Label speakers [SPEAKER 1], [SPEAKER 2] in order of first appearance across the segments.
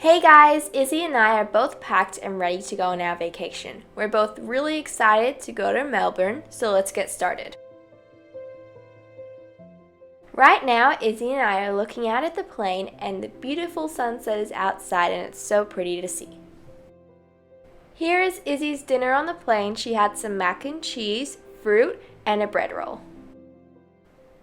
[SPEAKER 1] Hey guys, Izzy and I are both packed and ready to go on our vacation. We're both really excited to go to Melbourne, so let's get started. Right now, Izzy and I are looking out at the plane and the beautiful sunset is outside and it's so pretty to see. Here is Izzy's dinner on the plane. She had some mac and cheese, fruit, and a bread roll.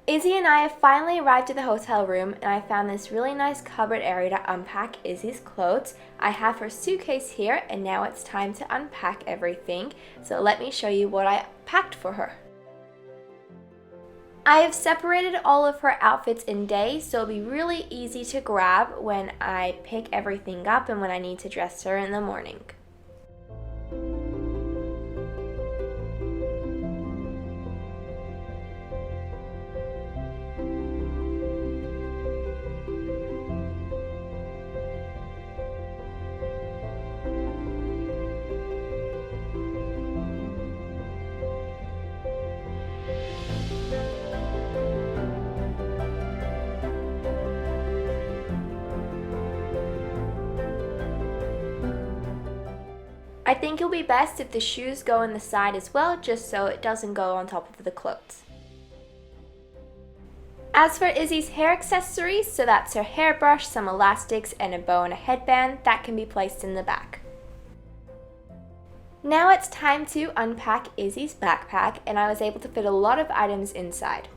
[SPEAKER 1] Izzy and I have finally arrived at the hotel room and I found this really nice cupboard area to unpack Izzy's clothes. I have her suitcase here and now it's time to unpack everything. So let me show you what I packed for her. I have separated all of her outfits in days so it'll be really easy to grab when I pick everything up and when I need to dress her in the morning. I think it'll be best if the shoes go in the side as well, just so it doesn't go on top of the clothes. As for Izzy's hair accessories, so that's her hairbrush, some elastics, and a bow and a headband, that can be placed in the back. Now it's time to unpack Izzy's backpack, and I was able to fit a lot of items inside.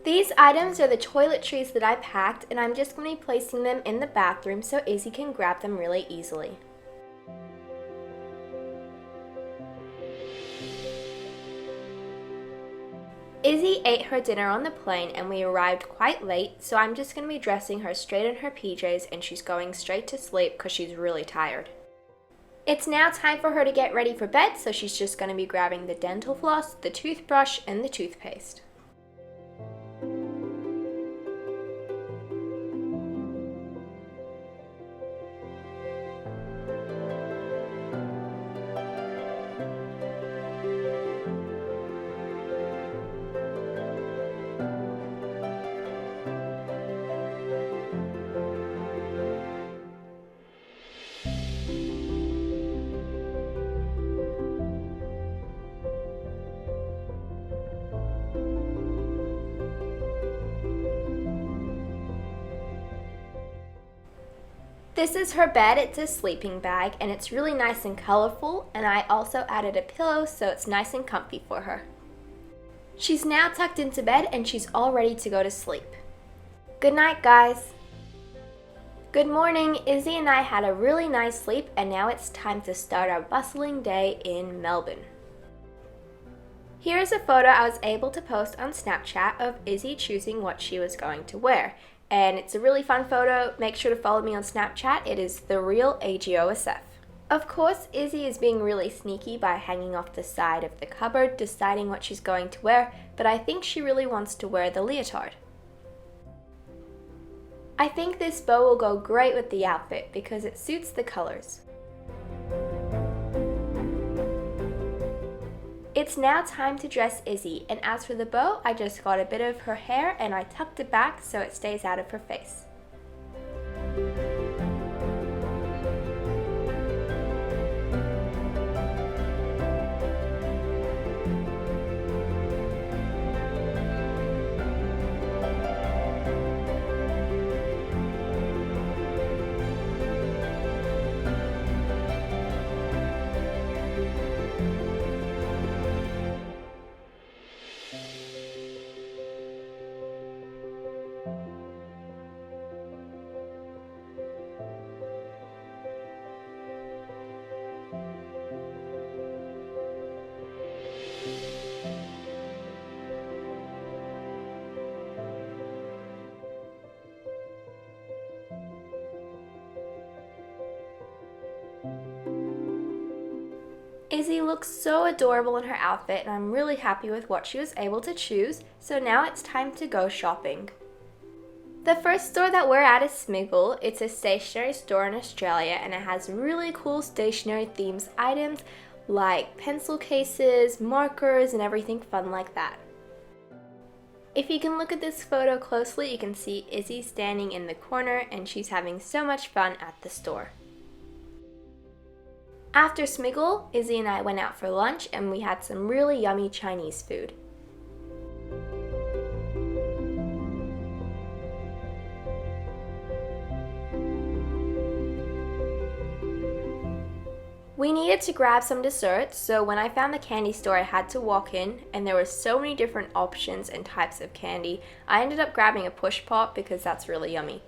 [SPEAKER 1] These items are the toiletries that I packed, and I'm just going to be placing them in the bathroom so Izzy can grab them really easily. Izzy ate her dinner on the plane and we arrived quite late, so I'm just going to be dressing her straight in her PJs and she's going straight to sleep because she's really tired. It's now time for her to get ready for bed, so she's just going to be grabbing the dental floss, the toothbrush, and the toothpaste. This is her bed. It's a sleeping bag and it's really nice and colorful, and I also added a pillow so it's nice and comfy for her. She's now tucked into bed and she's all ready to go to sleep. Good night, guys. Good morning. Izzy and I had a really nice sleep and now it's time to start our bustling day in Melbourne. Here's a photo I was able to post on Snapchat of Izzy choosing what she was going to wear. And it's a really fun photo. Make sure to follow me on Snapchat. It is the real AGOSF. Of course, Izzy is being really sneaky by hanging off the side of the cupboard, deciding what she's going to wear, but I think she really wants to wear the leotard. I think this bow will go great with the outfit because it suits the colors. It's now time to dress Izzy, and as for the bow, I just got a bit of her hair and I tucked it back so it stays out of her face. Izzy looks so adorable in her outfit, and I'm really happy with what she was able to choose, so now it's time to go shopping. The first store that we're at is Smiggle. It's a stationery store in Australia, and it has really cool stationery themes items like pencil cases, markers, and everything fun like that. If you can look at this photo closely, you can see Izzy standing in the corner, and she's having so much fun at the store. After Smiggle, Izzy and I went out for lunch, and we had some really yummy Chinese food. We needed to grab some desserts, so when I found the candy store I had to walk in, and there were so many different options and types of candy, I ended up grabbing a push pop because that's really yummy.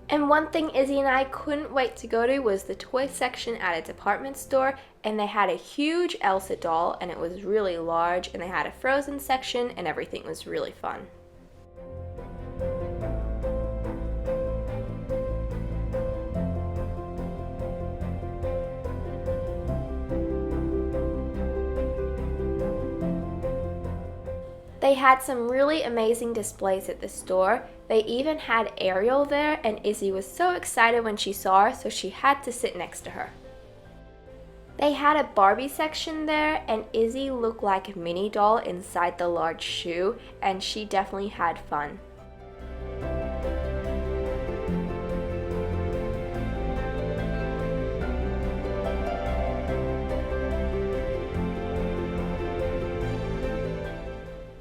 [SPEAKER 1] And one thing Izzy and I couldn't wait to go to was the toy section at a department store, and they had a huge Elsa doll, and it was really large, and they had a Frozen section, and everything was really fun. They had some really amazing displays at the store. They even had Ariel there, and Izzy was so excited when she saw her, so she had to sit next to her. They had a Barbie section there, and Izzy looked like a mini doll inside the large shoe, and she definitely had fun.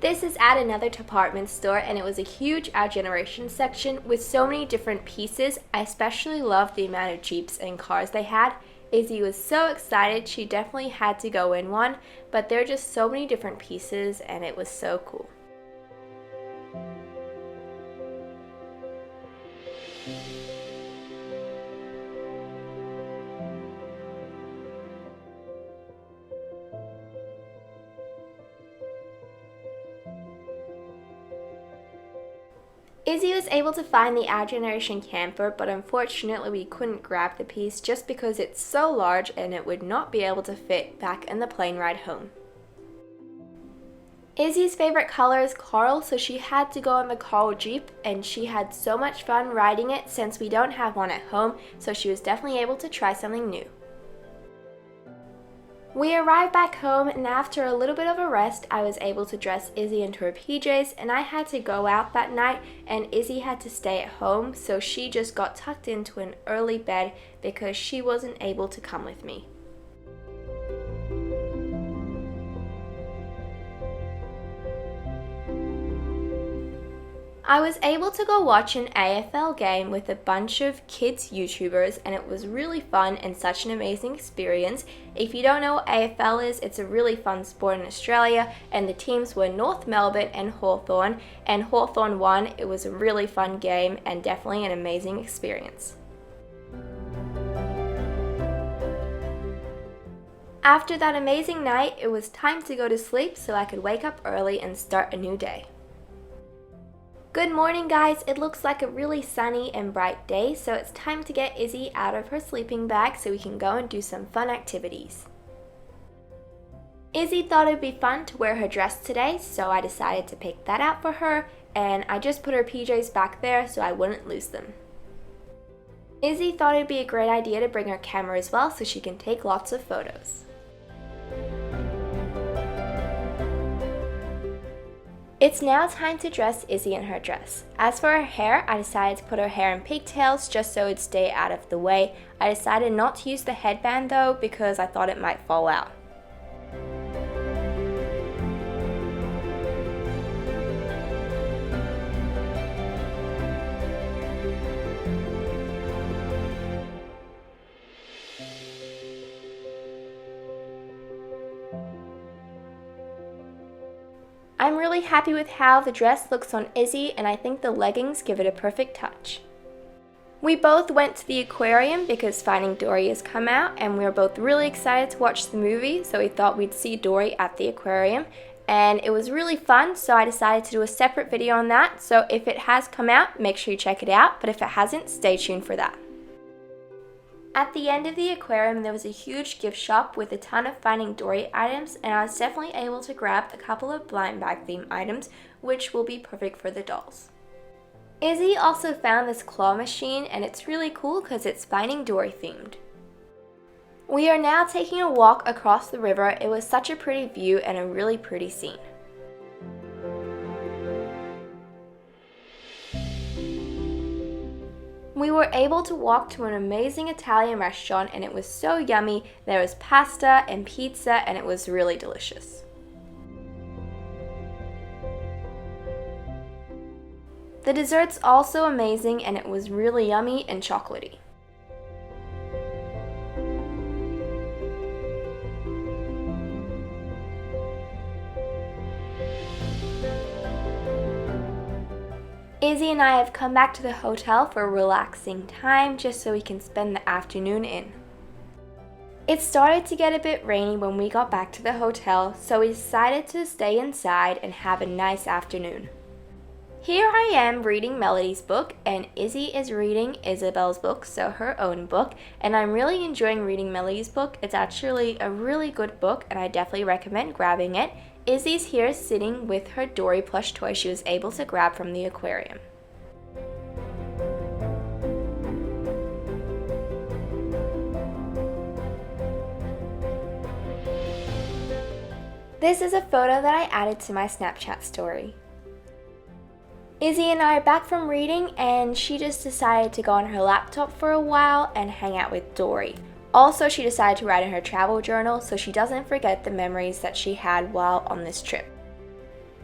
[SPEAKER 1] This is at another department store, and it was a huge Our Generation section with so many different pieces. I especially loved the amount of Jeeps and cars they had. Izzy was so excited, she definitely had to go in one, but there are just so many different pieces and it was so cool. Izzy was able to find the Our Generation camper, but unfortunately we couldn't grab the piece just because it's so large and it would not be able to fit back in the plane ride home. Izzy's favorite color is coral, so she had to go in the coral Jeep, and she had so much fun riding it since we don't have one at home, so she was definitely able to try something new. We arrived back home, and after a little bit of a rest, I was able to dress Izzy into her PJs, and I had to go out that night, and Izzy had to stay at home, so she just got tucked into an early bed because she wasn't able to come with me. I was able to go watch an AFL game with a bunch of kids YouTubers, and it was really fun and such an amazing experience. If you don't know what AFL is, it's a really fun sport in Australia, and the teams were North Melbourne and Hawthorn won. It was a really fun game and definitely an amazing experience. After that amazing night, it was time to go to sleep so I could wake up early and start a new day. Good morning, guys. It looks like a really sunny and bright day, so it's time to get Izzy out of her sleeping bag so we can go and do some fun activities. Izzy thought it'd be fun to wear her dress today, so I decided to pick that out for her, and I just put her PJs back there so I wouldn't lose them. Izzy thought it'd be a great idea to bring her camera as well so she can take lots of photos. It's now time to dress Izzy in her dress. As for her hair, I decided to put her hair in pigtails just so it'd stay out of the way. I decided not to use the headband though because I thought it might fall out. I'm really happy with how the dress looks on Izzy, and I think the leggings give it a perfect touch. We both went to the aquarium because Finding Dory has come out, and we were both really excited to watch the movie, so we thought we'd see Dory at the aquarium. and it was really fun, so I decided to do a separate video on that. So if it has come out, make sure you check it out, but if it hasn't, stay tuned for that. At the end of the aquarium, there was a huge gift shop with a ton of Finding Dory items, and I was definitely able to grab a couple of blind bag theme items, which will be perfect for the dolls. Izzy also found this claw machine, and it's really cool because it's Finding Dory themed. We are now taking a walk across the river. It was such a pretty view and a really pretty scene. We were able to walk to an amazing Italian restaurant, and it was so yummy. There was pasta and pizza, and it was really delicious. The dessert's also amazing, and it was really yummy and chocolatey. Izzy and I have come back to the hotel for a relaxing time just so we can spend the afternoon in. It started to get a bit rainy when we got back to the hotel, so we decided to stay inside and have a nice afternoon. Here I am reading Melody's book, and Izzy is reading Isabel's book, so her own book, and I'm really enjoying reading Melody's book. It's actually a really good book, and I definitely recommend grabbing it. Izzy's here sitting with her Dory plush toy she was able to grab from the aquarium. This is a photo that I added to my Snapchat story. Izzy and I are back from reading, and she just decided to go on her laptop for a while and hang out with Dory. Also, she decided to write in her travel journal so she doesn't forget the memories that she had while on this trip.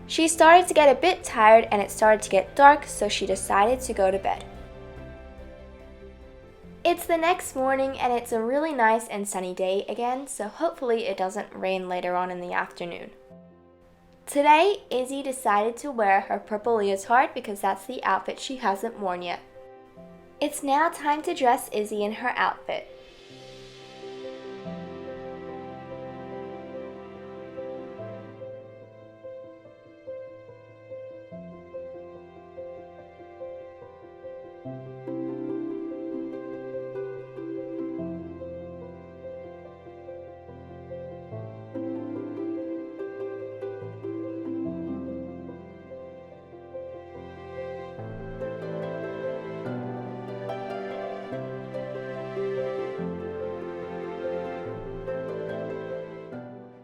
[SPEAKER 1] She started to get a bit tired and it started to get dark, so she decided to go to bed. It's the next morning and it's a really nice and sunny day again, so hopefully it doesn't rain later on in the afternoon. Today, Izzy decided to wear her purple leotard because that's the outfit she hasn't worn yet. It's now time to dress Izzy in her outfit.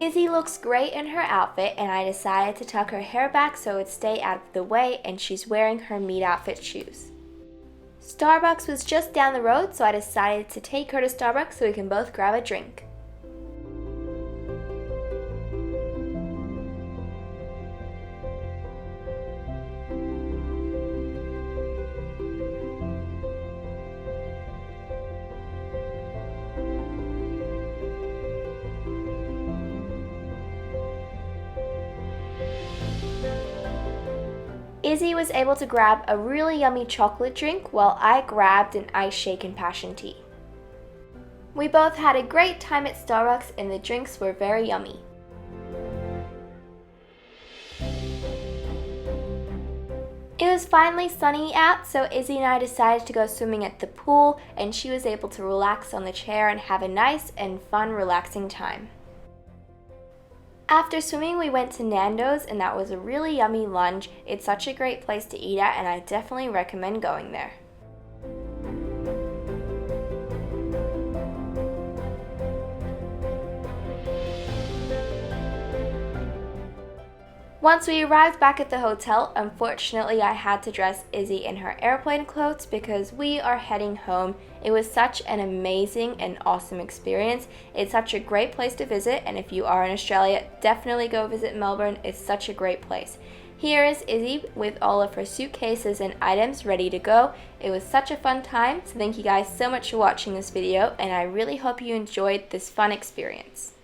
[SPEAKER 1] Izzy looks great in her outfit, and I decided to tuck her hair back so it would stay out of the way, and she's wearing her meat outfit shoes. Starbucks was just down the road, so I decided to take her to Starbucks so we can both grab a drink. Izzy was able to grab a really yummy chocolate drink while I grabbed an ice shake and passion tea. We both had a great time at Starbucks and the drinks were very yummy. It was finally sunny out, so Izzy and I decided to go swimming at the pool, and she was able to relax on the chair and have a nice and fun relaxing time. After swimming, we went to Nando's, and that was a really yummy lunch. It's such a great place to eat at, and I definitely recommend going there. Once we arrived back at the hotel, unfortunately I had to dress Izzy in her airplane clothes because we are heading home. It was such an amazing and awesome experience. It's such a great place to visit, and if you are in Australia, definitely go visit Melbourne. It's such a great place. Here is Izzy with all of her suitcases and items ready to go. It was such a fun time, so thank you guys so much for watching this video, and I really hope you enjoyed this fun experience.